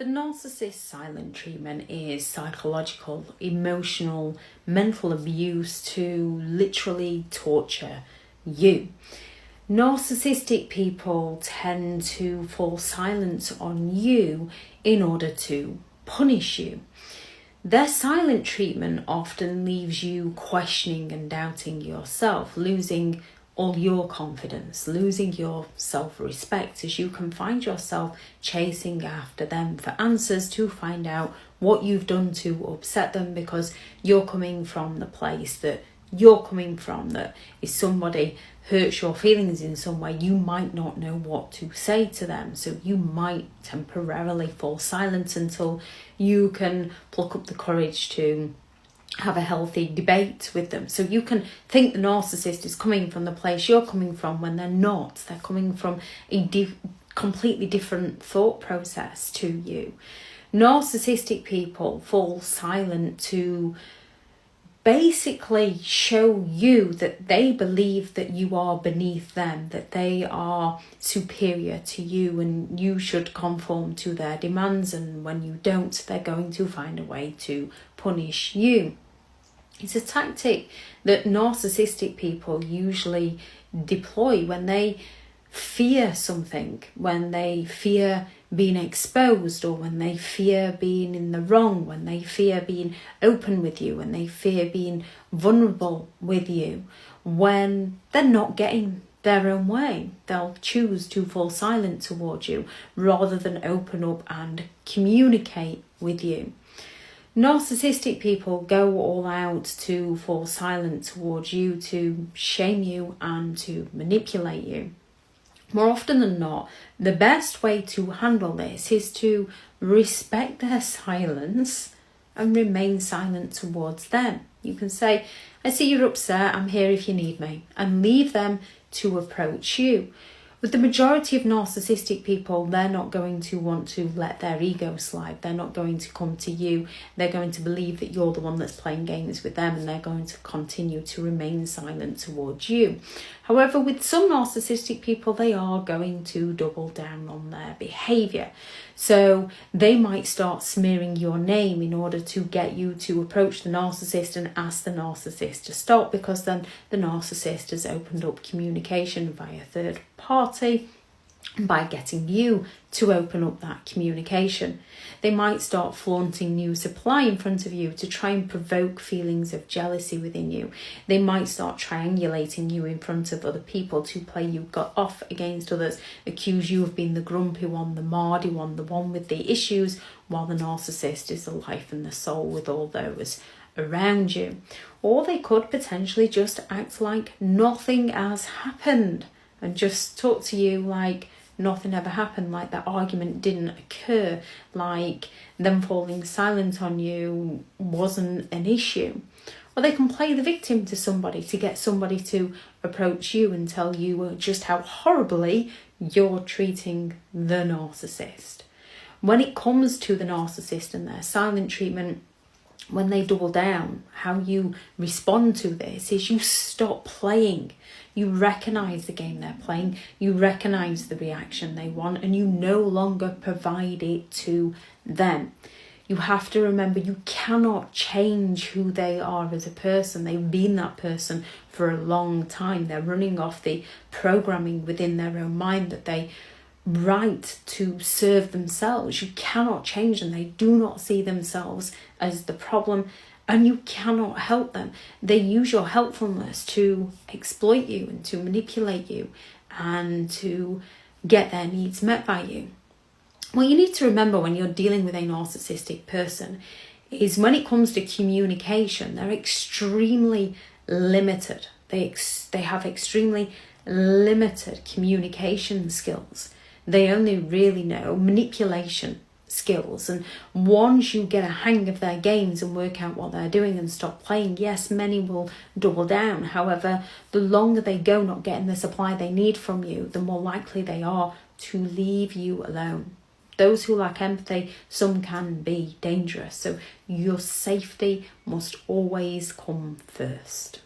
The narcissist silent treatment is psychological, emotional, mental abuse to literally torture you. Narcissistic people tend to fall silent on you in order to punish you. Their silent treatment often leaves you questioning and doubting yourself, losing all your confidence, losing your self-respect, as you can find yourself chasing after them for answers to find out what you've done to upset them, because you're coming from the place that you're coming from, that if somebody hurts your feelings in some way, you might not know what to say to them. So you might temporarily fall silent until you can pluck up the courage to have a healthy debate with them. So you can think the narcissist is coming from the place you're coming from when they're not. They're coming from a completely different thought process to you. Narcissistic people fall silent to basically show you that they believe that you are beneath them, that they are superior to you and you should conform to their demands, and when you don't, they're going to find a way to punish you. It's a tactic that narcissistic people usually deploy when they fear something, when they fear being exposed, or when they fear being in the wrong, when they fear being open with you, when they fear being vulnerable with you. When they're not getting their own way, they'll choose to fall silent towards you rather than open up and communicate with you. Narcissistic people go all out to fall silent towards you, to shame you and to manipulate you. More often than not, the best way to handle this is to respect their silence and remain silent towards them. You can say, I see you're upset, I'm here if you need me, and leave them to approach you. With the majority of narcissistic people, they're not going to want to let their ego slide. They're not going to come to you. They're going to believe that you're the one that's playing games with them, and they're going to continue to remain silent towards you. However, with some narcissistic people, they are going to double down on their behaviour. So they might start smearing your name in order to get you to approach the narcissist and ask the narcissist to stop, because then the narcissist has opened up communication via third party by getting you to open up that communication. They might start flaunting new supply in front of you to try and provoke feelings of jealousy within you. They might start triangulating you in front of other people to play you off against others, accuse you of being the grumpy one, the mardy one, the one with the issues, while the narcissist is the life and the soul with all those around you. Or they could potentially just act like nothing has happened and just talk to you like nothing ever happened, like that argument didn't occur, like them falling silent on you wasn't an issue. Or they can play the victim to somebody to get somebody to approach you and tell you just how horribly you're treating the narcissist. When it comes to the narcissist and their silent treatment, when they double down, how you respond to this is you stop playing. You recognise the game they're playing, you recognise the reaction they want, and you no longer provide it to them. You have to remember you cannot change who they are as a person. They've been that person for a long time. They're running off the programming within their own mind that they write to serve themselves. You cannot change them. They do not see themselves as the problem, and you cannot help them. They use your helpfulness to exploit you and to manipulate you and to get their needs met by you. What you need to remember when you're dealing with a narcissistic person is when it comes to communication, they're extremely limited. They have extremely limited communication skills. They only really know manipulation skills, and once you get a hang of their games and work out what they're doing and stop playing, yes, many will double down. However, the longer they go not getting the supply they need from you, the more likely they are to leave you alone. Those who lack empathy, some can be dangerous, so your safety must always come first.